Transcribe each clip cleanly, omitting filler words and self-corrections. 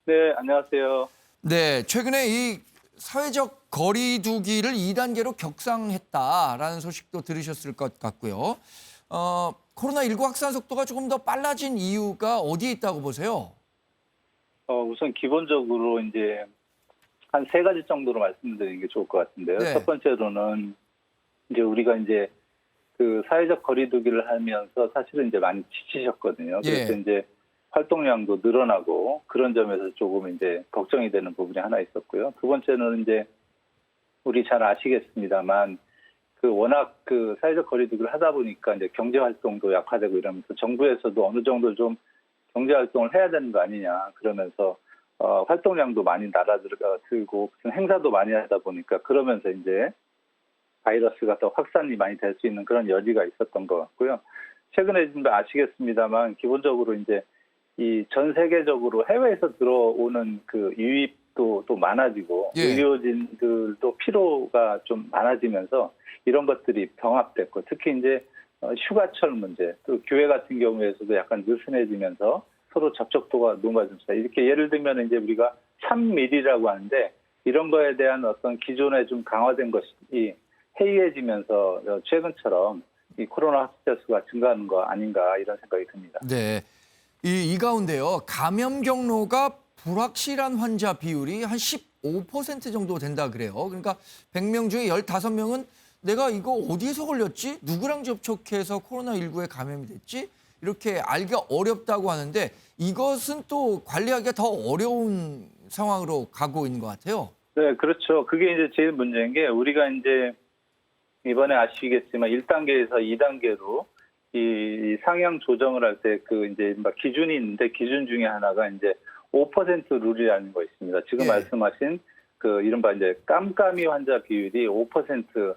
네, 안녕하세요. 네, 최근에 이 사회적 거리 두기를 2단계로 격상했다라는 소식도 들으셨을 것 같고요. 코로나19 확산 속도가 조금 더 빨라진 이유가 어디에 있다고 보세요? 우선 기본적으로 이제 한 세 가지 정도로 말씀드리는 게 좋을 것 같은데요. 네. 첫 번째로는 이제 우리가 이제 그 사회적 거리두기를 하면서 사실은 이제 많이 지치셨거든요. 그래서 예. 이제 활동량도 늘어나고 그런 점에서 조금 이제 걱정이 되는 부분이 하나 있었고요. 두 번째는 이제 우리 잘 아시겠습니다만 그 워낙 그 사회적 거리두기를 하다 보니까 이제 경제 활동도 약화되고 이러면서 정부에서도 어느 정도 좀 경제 활동을 해야 되는 거 아니냐 그러면서 활동량도 많이 날아들고 무슨 행사도 많이 하다 보니까 그러면서 이제 바이러스가 더 확산이 많이 될 수 있는 그런 여지가 있었던 것 같고요. 최근에 좀 아시겠습니다만 기본적으로 이제 이 전 세계적으로 해외에서 들어오는 그 유입도 또 많아지고 예. 의료진들도 피로가 좀 많아지면서 이런 것들이 병합됐고 특히 이제 휴가철 문제 또 교회 같은 경우에서도 약간 느슨해지면서 서로 접촉도가 높아집니다. 이렇게 예를 들면 이제 우리가 3밀이라고 하는데 이런 거에 대한 어떤 기존에 좀 강화된 것이 해이해지면서 최근처럼 이 코로나 확진자 수가 증가하는 거 아닌가 이런 생각이 듭니다. 네. 이 가운데요. 감염 경로가 불확실한 환자 비율이 한 15% 정도 된다 그래요. 그러니까 100명 중에 15명은 내가 이거 어디에서 걸렸지? 누구랑 접촉해서 코로나19에 감염이 됐지? 이렇게 알기가 어렵다고 하는데 이것은 또 관리하기가 더 어려운 상황으로 가고 있는 것 같아요. 네, 그렇죠. 그게 이제 제일 문제인 게 우리가 이제 이번에 아시겠지만 1단계에서 2단계로 이 상향 조정을 할 때 그 이제 기준이 있는데 기준 중에 하나가 이제 5% 룰이라는 거 있습니다. 지금 예. 말씀하신 그 이른바 이제 깜깜이 환자 비율이 5%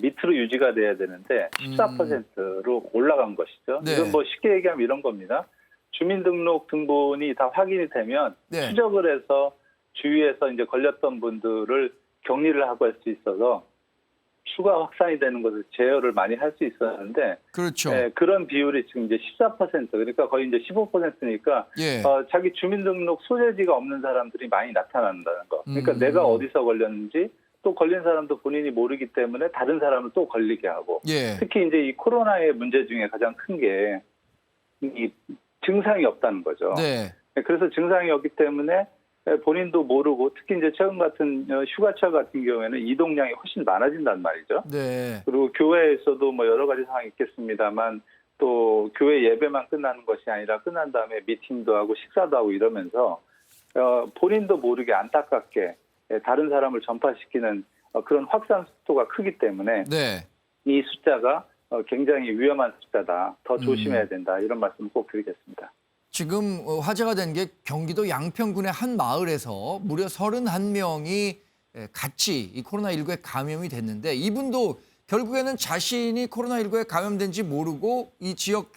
밑으로 유지가 돼야 되는데 14%로 올라간 것이죠. 네. 이건 뭐 쉽게 얘기하면 이런 겁니다. 주민등록 등본이 다 확인이 되면 네. 추적을 해서 주위에서 이제 걸렸던 분들을 격리를 하고 할 수 있어서 추가 확산이 되는 것을 제어를 많이 할 수 있었는데 그렇죠. 그런 비율이 지금 이제 14% 그러니까 거의 이제 15%니까 예. 자기 주민등록 소재지가 없는 사람들이 많이 나타난다는 거. 그러니까 내가 어디서 걸렸는지 또 걸린 사람도 본인이 모르기 때문에 다른 사람을 또 걸리게 하고 예. 특히 이제 이 코로나의 문제 중에 가장 큰 게 이 증상이 없다는 거죠. 네. 그래서 증상이 없기 때문에 본인도 모르고 특히 이제 최근 같은 휴가철 같은 경우에는 이동량이 훨씬 많아진단 말이죠. 네. 그리고 교회에서도 뭐 여러 가지 상황이 있겠습니다만 또 교회 예배만 끝나는 것이 아니라 끝난 다음에 미팅도 하고 식사도 하고 이러면서 본인도 모르게 안타깝게 다른 사람을 전파시키는 그런 확산 속도가 크기 때문에 네. 이 숫자가 굉장히 위험한 숫자다. 더 조심해야 된다. 이런 말씀 꼭 드리겠습니다. 지금 화제가 된 게 경기도 양평군의 한 마을에서 무려 31명이 같이 이 코로나19에 감염이 됐는데 이분도 결국에는 자신이 코로나19에 감염된지 모르고 이 지역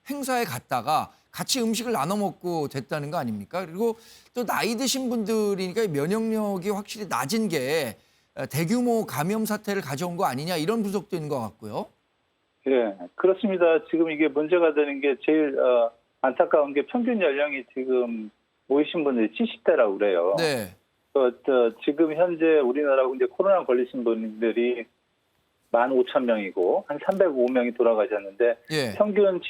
행사에 갔다가 같이 음식을 나눠 먹고 됐다는 거 아닙니까? 그리고 또 나이 드신 분들이니까 면역력이 확실히 낮은 게 대규모 감염 사태를 가져온 거 아니냐 이런 분석도 있는 것 같고요. 예, 그렇습니다. 지금 이게 문제가 되는 게 제일 안타까운 게 평균 연령이 지금 모이신 분들이 70대라고 그래요. 네. 지금 현재 우리나라 이제 코로나 걸리신 분들이 15,000명이고 한 305명이 돌아가셨는데 예. 평균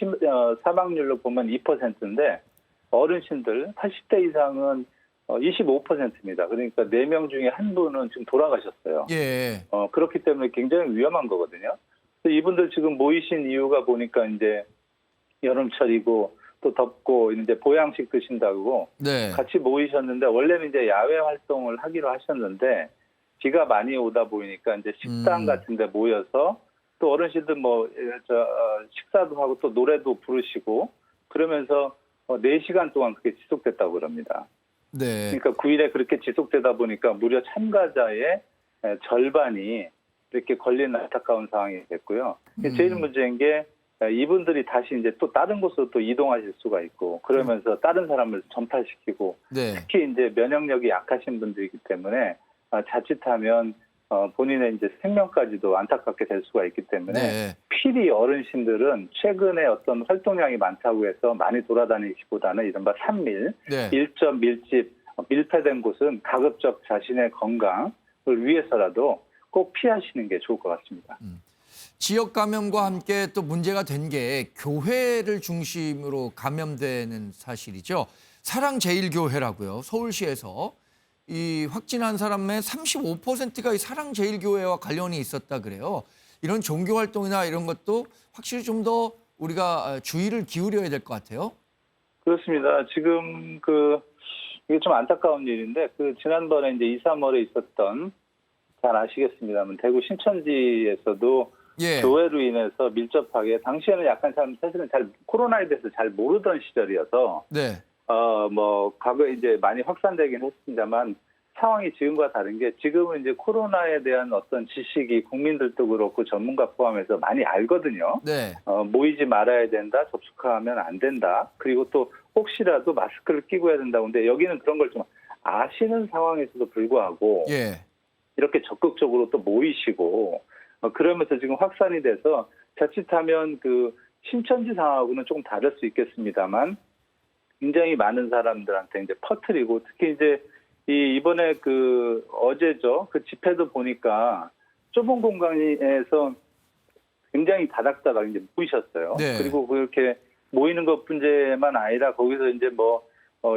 사망률로 보면 2%인데 어르신들 80대 이상은 25%입니다. 그러니까 4명 중에 한 분은 지금 돌아가셨어요. 예. 그렇기 때문에 굉장히 위험한 거거든요. 그래서 이분들 지금 모이신 이유가 보니까 이제 여름철이고 또 덥고 이제 보양식 드신다고 네. 같이 모이셨는데 원래는 이제 야외 활동을 하기로 하셨는데 비가 많이 오다 보니까 이제 식당 같은 데 모여서 또 어르신들 식사도 하고 또 노래도 부르시고 그러면서 4시간 동안 그게 지속됐다고 그럽니다. 네. 그러니까 9일에 그렇게 지속되다 보니까 무려 참가자의 절반이 이렇게 걸리는 안타까운 상황이 됐고요. 제일 문제인 게 이분들이 다시 이제 또 다른 곳으로 또 이동하실 수가 있고 그러면서 다른 사람을 전파시키고 네. 특히 이제 면역력이 약하신 분들이기 때문에 자칫하면 본인의 이제 생명까지도 안타깝게 될 수가 있기 때문에 네. 필히 어르신들은 최근에 어떤 활동량이 많다고 해서 많이 돌아다니기보다는 이른바 3밀, 네. 일점 밀집 밀폐된 곳은 가급적 자신의 건강을 위해서라도 꼭 피하시는 게 좋을 것 같습니다. 지역 감염과 함께 또 문제가 된 게 교회를 중심으로 감염되는 사실이죠. 사랑제일교회라고요. 서울시에서 이 확진한 사람의 35%가 이 사랑제일교회와 관련이 있었다 그래요. 이런 종교 활동이나 이런 것도 확실히 좀 더 우리가 주의를 기울여야 될 것 같아요. 그렇습니다. 지금 이게 좀 안타까운 일인데 지난번에 이제 2, 3월에 있었던 잘 아시겠습니다만 대구 신천지에서도 예. 교회로 인해서 밀접하게 당시에는 약간 사실은 잘 코로나에 대해서 잘 모르던 시절이어서 네. 과거에 이제 많이 확산되긴 했습니다만 상황이 지금과 다른 게 지금은 이제 코로나에 대한 어떤 지식이 국민들도 그렇고 전문가 포함해서 많이 알거든요. 네. 모이지 말아야 된다, 접촉하면 안 된다. 그리고 또 혹시라도 마스크를 끼고 해야 된다고 하는데 여기는 그런 걸 좀 아시는 상황에서도 불구하고 예. 이렇게 적극적으로 또 모이시고 그러면서 지금 확산이 돼서 자칫하면 신천지 상황하고는 조금 다를 수 있겠습니다만 굉장히 많은 사람들한테 이제 퍼뜨리고 특히 이제 이번에 어제죠. 집회도 보니까 좁은 공간에서 굉장히 다닥다닥 이제 모이셨어요. 네. 그리고 그렇게 모이는 것 문제만 아니라 거기서 이제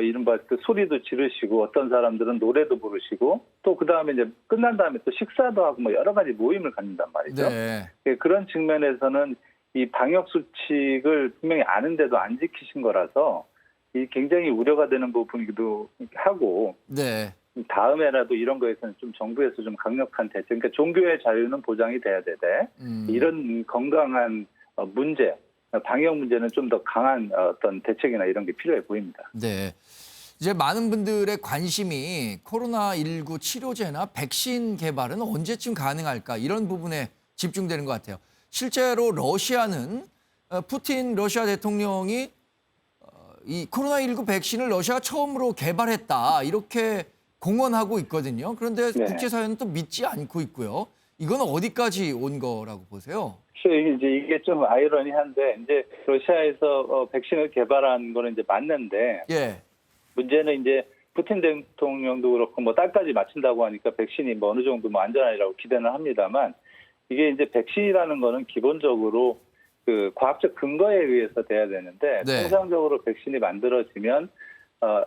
이른바 소리도 지르시고 어떤 사람들은 노래도 부르시고 또 그다음에 이제 끝난 다음에 또 식사도 하고 여러 가지 모임을 갖는단 말이죠. 네. 그런 측면에서는 이 방역 수칙을 분명히 아는데도 안 지키신 거라서 굉장히 우려가 되는 부분이기도 하고 네. 다음에라도 이런 거에서는 좀 정부에서 좀 강력한 대책, 그러니까 종교의 자유는 보장이 돼야 되되 이런 건강한 문제, 방역 문제는 좀 더 강한 어떤 대책이나 이런 게 필요해 보입니다. 네. 이제 많은 분들의 관심이 코로나19 치료제나 백신 개발은 언제쯤 가능할까 이런 부분에 집중되는 것 같아요. 실제로 러시아는 푸틴 러시아 대통령이 이 코로나19 백신을 러시아가 처음으로 개발했다 이렇게 공언하고 있거든요. 그런데 네. 국제사회는 또 믿지 않고 있고요. 이건 어디까지 온 거라고 보세요? 이게 좀 아이러니한데 이제 러시아에서 백신을 개발한 거는 이제 맞는데 예. 문제는 이제 푸틴 대통령도 그렇고 딸까지 맞춘다고 하니까 백신이 어느 정도 안전하리라고 기대는 합니다만 이게 이제 백신이라는 거는 기본적으로 과학적 근거에 의해서 돼야 되는데 네. 통상적으로 백신이 만들어지면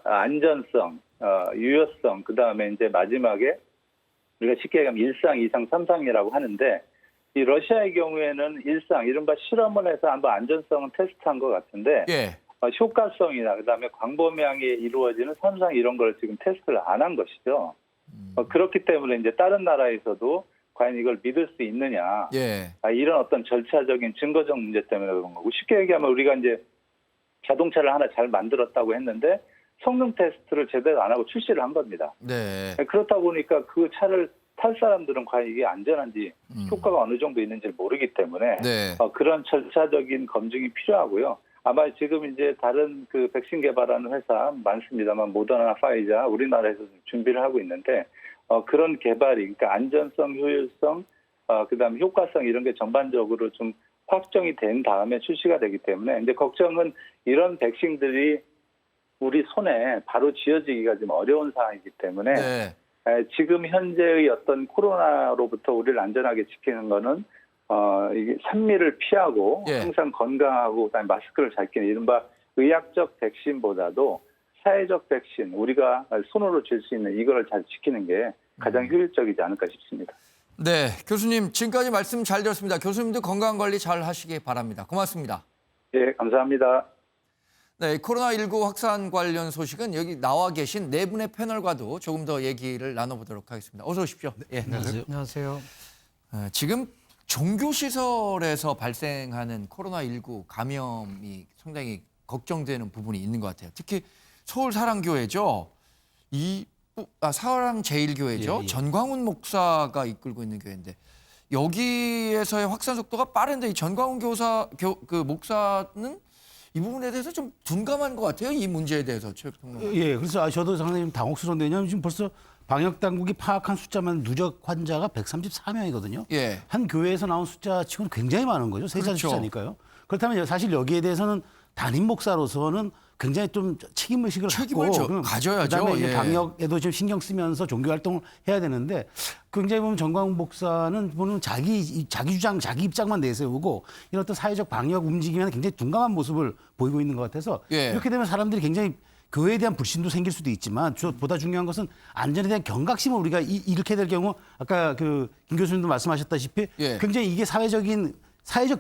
안전성, 유효성, 그다음에 이제 마지막에 우리가 쉽게 얘기하면 1상, 2상, 3상이라고 하는데 이 러시아의 경우에는 1상, 이른바 실험을 해서 한번 안전성은 테스트한 것 같은데 예. 효과성이나 그다음에 광범위하게 이루어지는 3상 이런 걸 지금 테스트를 안 한 것이죠. 그렇기 때문에 이제 다른 나라에서도 과연 이걸 믿을 수 있느냐. 예. 이런 어떤 절차적인 증거적 문제 때문에 그런 거고 쉽게 얘기하면 우리가 이제 자동차를 하나 잘 만들었다고 했는데 성능 테스트를 제대로 안 하고 출시를 한 겁니다. 네. 그렇다 보니까 그 차를 탈 사람들은 과연 이게 안전한지 효과가 어느 정도 있는지 모르기 때문에 네. 그런 절차적인 검증이 필요하고요. 아마 지금 이제 다른 백신 개발하는 회사 많습니다만 모더나, 파이자 우리나라에서 준비를 하고 있는데 그런 개발이 그러니까 안전성, 효율성, 그다음에 효과성 이런 게 전반적으로 좀 확정이 된 다음에 출시가 되기 때문에 이제 걱정은 이런 백신들이 우리 손에 바로 쥐어지기가 좀 어려운 상황이기 때문에 네. 지금 현재의 어떤 코로나로부터 우리를 안전하게 지키는 거는 이게 산미를 피하고 예. 항상 건강하고 그다음에 마스크를 잘 끼는 이른바 의학적 백신보다도 사회적 백신 우리가 손으로 쥘 수 있는 이거를 잘 지키는 게 가장 효율적이지 않을까 싶습니다. 네. 교수님 지금까지 말씀 잘 들었습니다. 교수님도 건강관리 잘 하시기 바랍니다. 고맙습니다. 예, 감사합니다. 네, 코로나19 확산 관련 소식은 여기 나와 계신 네 분의 패널과도 조금 더 얘기를 나눠보도록 하겠습니다. 어서 오십시오. 예. 안녕하세요. 지금 종교시설에서 발생하는 코로나19 감염이 상당히 걱정되는 부분이 있는 것 같아요. 특히 서울 사랑교회죠. 사랑제일교회죠. 예, 예. 전광훈 목사가 이끌고 있는 교회인데 여기에서의 확산 속도가 빠른데 이 전광훈 목사는 이 부분에 대해서 좀 둔감한 것 같아요. 이 문제에 대해서 최평론. 예, 그래서 저도 상당히 좀 당혹스러운데 왜냐하면 지금 벌써 방역 당국이 파악한 숫자만 누적 환자가 134명이거든요. 예. 한 교회에서 나온 숫자치고는 굉장히 많은 거죠. 세 자리 그렇죠. 숫자니까요. 그렇다면 사실 여기에 대해서는 담임 목사로서는 굉장히 좀 책임의식을 책임을 갖고 좀 가져야죠. 그다음에 이제 예. 방역에도 좀 신경 쓰면서 종교 활동을 해야 되는데 굉장히 보면 정광훈 목사는 보면 자기 주장, 자기 입장만 내세우고 이런 어떤 사회적 방역 움직임에는 굉장히 둔감한 모습을 보이고 있는 것 같아서 예. 이렇게 되면 사람들이 굉장히 교회에 대한 불신도 생길 수도 있지만 보다 중요한 것은 안전에 대한 경각심을 우리가 이렇게 될 경우 아까 그 김 교수님도 말씀하셨다시피 예. 굉장히 이게 사회적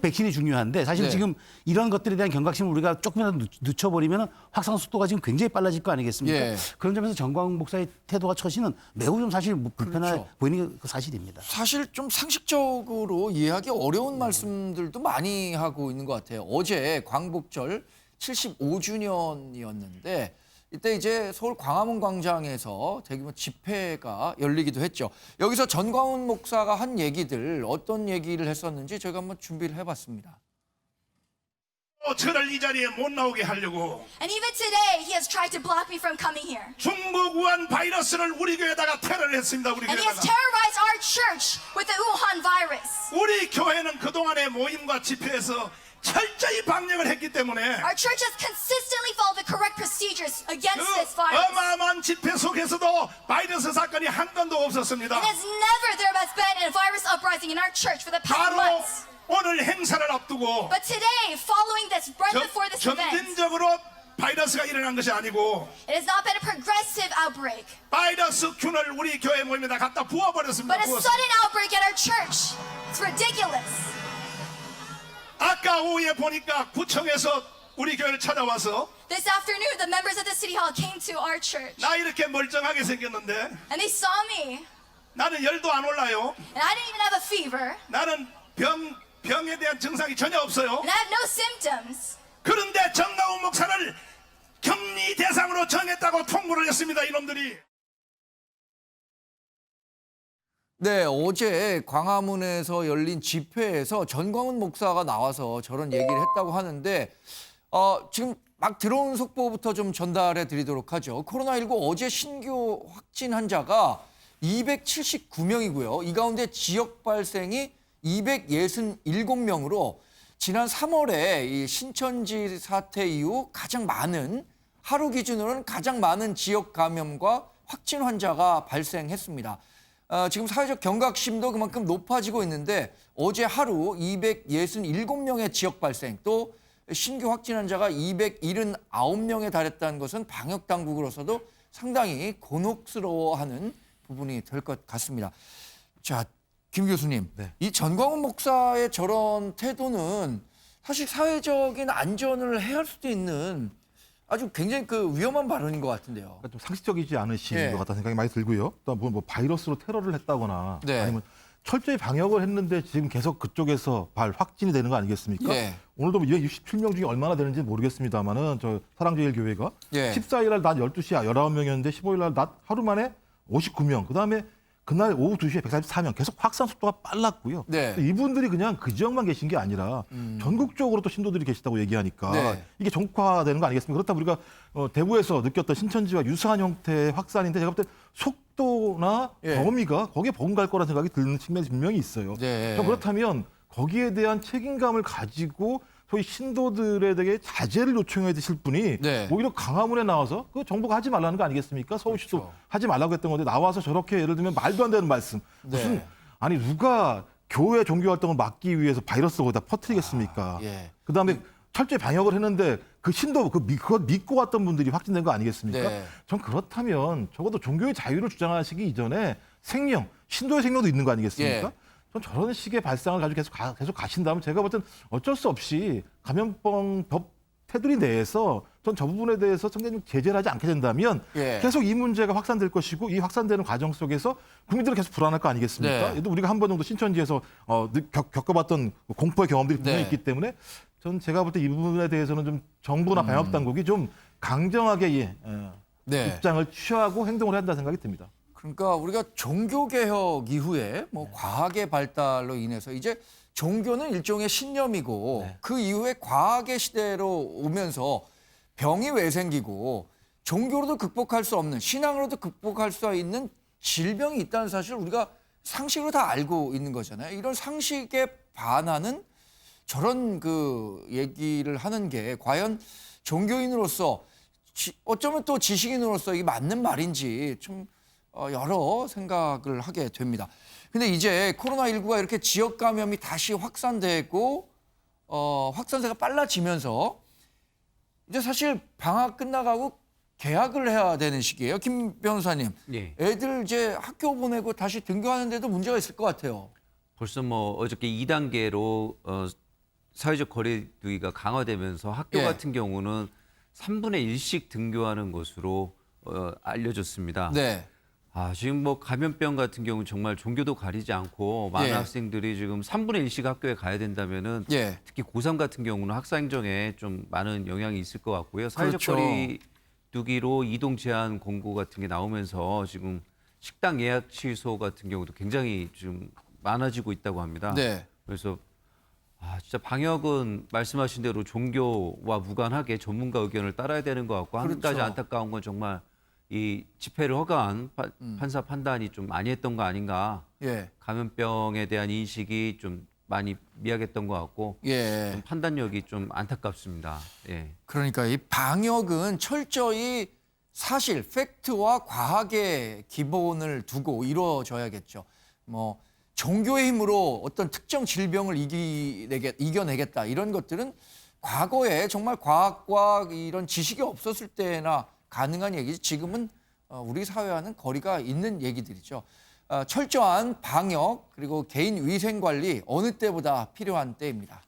백신이 중요한데 사실 네. 지금 이런 것들에 대한 경각심을 우리가 조금이라도 늦춰버리면 확산 속도가 지금 굉장히 빨라질 거 아니겠습니까? 예. 그런 점에서 정광훈 목사의 태도와 처신은 매우 좀 사실 불편해 그렇죠. 보이는 게 사실입니다. 사실 좀 상식적으로 이해하기 어려운 말씀들도 많이 하고 있는 것 같아요. 어제 광복절 75주년이었는데 이때 이제 서울 광화문 광장에서 대규모 집회가 열리기도 했죠. 여기서 전광훈 목사가 한 얘기들 어떤 얘기를 했었는지 저희가 한번 준비를 해봤습니다. 저를 이 자리에 못 나오게 하려고 And even today, he has tried to block me from coming here. 중국 우한 바이러스를 우리 교회에다가 테러를 했습니다. 우리 And he has 교회에다가. terrorized our church with the Wuhan virus. 우리 교회는 그동안의 모임과 집회에서 철저히 방역을 했기 때문에 Our church has consistently followed the correct procedures 그 against this virus. 어마어마한 집회 속에서도 바이러스 사건이 한 건도 없었습니다. And as never there has been a virus uprising in our church for the past 바로 months. 오늘 행사를 앞두고 But today, following this, right before this event, 점진적으로 바이러스가 일어난 것이 아니고 it has not been a progressive outbreak, 바이러스 균을 우리 교회 모임에다 갖다 부어버렸습니다. but a 부었어요. sudden outbreak at our church. It's ridiculous. 아까 오후에 보니까 구청에서 우리 교회를 찾아와서 This afternoon, the members of the city hall came to our church, 나 이렇게 멀쩡하게 생겼는데 and they saw me, 나는 열도 안 올라요. and I didn't even have a fever, 나는 병에 대한 증상이 전혀 없어요. and I have no symptoms. 그런데 정가훈 목사를 격리 대상으로 정했다고 통보를 했습니다. 이놈들이. 네, 어제 광화문에서 열린 집회에서 전광훈 목사가 나와서 저런 얘기를 했다고 하는데 지금 막 들어온 속보부터 좀 전달해 드리도록 하죠. 코로나19 어제 신규 확진 환자가 279명이고요. 이 가운데 지역 발생이 267명으로 지난 3월에 이 신천지 사태 이후 가장 많은 하루 기준으로는 가장 많은 지역 감염과 확진 환자가 발생했습니다. 지금 사회적 경각심도 그만큼 높아지고 있는데 어제 하루 267명의 지역 발생 또 신규 확진 환자가 279명에 달했다는 것은 방역 당국으로서도 상당히 곤혹스러워하는 부분이 될 것 같습니다. 자, 김 교수님, 네. 이 전광훈 목사의 저런 태도는 사실 사회적인 안전을 해할 수도 있는 아주 굉장히 그 위험한 발언인 것 같은데요. 그러니까 좀 상식적이지 않으신 예. 것 같다는 생각이 많이 들고요. 또 뭐 바이러스로 테러를 했다거나 네. 아니면 철저히 방역을 했는데 지금 계속 그쪽에서 확진이 되는 거 아니겠습니까? 예. 오늘도 267명 중에 얼마나 되는지 모르겠습니다만은 저 사랑제일교회가 예. 14일 날 낮 12시에 19명이었는데 15일 날 낮 하루 만에 59명. 그다음에 그날 오후 2시에 144명. 계속 확산 속도가 빨랐고요. 네. 이분들이 그냥 그 지역만 계신 게 아니라 전국적으로 또 신도들이 계시다고 얘기하니까 네. 이게 전국화되는 거 아니겠습니까? 그렇다면 우리가 대구에서 느꼈던 신천지와 유사한 형태의 확산인데 제가 볼 때 속도나 예. 범위가 거기에 버금갈 거라는 생각이 드는 측면이 분명히 있어요. 네. 그렇다면 거기에 대한 책임감을 가지고 소위 신도들에 대해 자제를 요청해 주실 분이 네. 오히려 강화문에 나와서 그 정부가 하지 말라는 거 아니겠습니까? 서울시도 그렇죠. 하지 말라고 했던 건데 나와서 저렇게 예를 들면 말도 안 되는 말씀. 무슨 네. 아니 누가 교회 종교 활동을 막기 위해서 바이러스를 거기다 퍼뜨리겠습니까? 예. 그다음에 철저히 방역을 했는데 그 신도 그거 믿고 왔던 분들이 확진된 거 아니겠습니까? 네. 전 그렇다면 적어도 종교의 자유를 주장하시기 이전에 생명, 신도의 생명도 있는 거 아니겠습니까? 예. 전 저런 식의 발상을 가지고 계속 가신다면 제가 볼 땐 어쩔 수 없이 감염병 법 테두리 내에서 전 저 부분에 대해서 상당히 제재를 하지 않게 된다면 예. 계속 이 문제가 확산될 것이고 이 확산되는 과정 속에서 국민들은 계속 불안할 거 아니겠습니까? 네. 또 우리가 한 번 정도 신천지에서 겪어봤던 공포의 경험들이 분명히 네. 있기 때문에 전 제가 볼 때 이 부분에 대해서는 좀 정부나 방역 당국이 좀 강정하게 네. 입장을 취하고 행동을 해야 한다는 생각이 듭니다. 그러니까 우리가 종교개혁 이후에 뭐 과학의 발달로 인해서 이제 종교는 일종의 신념이고 네. 그 이후에 과학의 시대로 오면서 병이 왜 생기고 종교로도 극복할 수 없는 신앙으로도 극복할 수 있는 질병이 있다는 사실을 우리가 상식으로 다 알고 있는 거잖아요. 이런 상식에 반하는 저런 그 얘기를 하는 게 과연 종교인으로서 어쩌면 또 지식인으로서 이게 맞는 말인지 좀 여러 생각을 하게 됩니다. 근데 이제 코로나19가 이렇게 지역 감염이 다시 확산되고 확산세가 빨라지면서 이제 사실 방학 끝나가고 개학을 해야 되는 시기예요. 김 변호사님. 예. 애들 이제 학교 보내고 다시 등교하는데도 문제가 있을 것 같아요. 벌써 뭐 어저께 2단계로 사회적 거리두기가 강화되면서 학교 예. 같은 경우는 3분의 1씩 등교하는 것으로 알려졌습니다. 네. 지금 뭐 감염병 같은 경우는 정말 종교도 가리지 않고 많은 예. 학생들이 지금 3분의 1씩 학교에 가야 된다면은 예. 특히 고3 같은 경우는 학사 행정에 좀 많은 영향이 있을 것 같고요. 사회적 그렇죠. 거리두기로 이동 제한 공고 같은 게 나오면서 지금 식당 예약 취소 같은 경우도 굉장히 좀 많아지고 있다고 합니다. 네. 그래서 진짜 방역은 말씀하신 대로 종교와 무관하게 전문가 의견을 따라야 되는 것 같고 한 그렇죠. 가지 안타까운 건 정말 이 집회를 허가한 판사 판단이 좀 많이 했던 거 아닌가. 예. 감염병에 대한 인식이 좀 많이 미약했던 것 같고 예. 좀 판단력이 좀 안타깝습니다. 예. 그러니까 이 방역은 철저히 사실 팩트와 과학의 기본을 두고 이루어져야겠죠. 뭐 종교의 힘으로 어떤 특정 질병을 이겨내겠다 이런 것들은 과거에 정말 과학과 이런 지식이 없었을 때나 가능한 얘기지 지금은 우리 사회와는 거리가 있는 얘기들이죠. 철저한 방역 그리고 개인 위생 관리 어느 때보다 필요한 때입니다.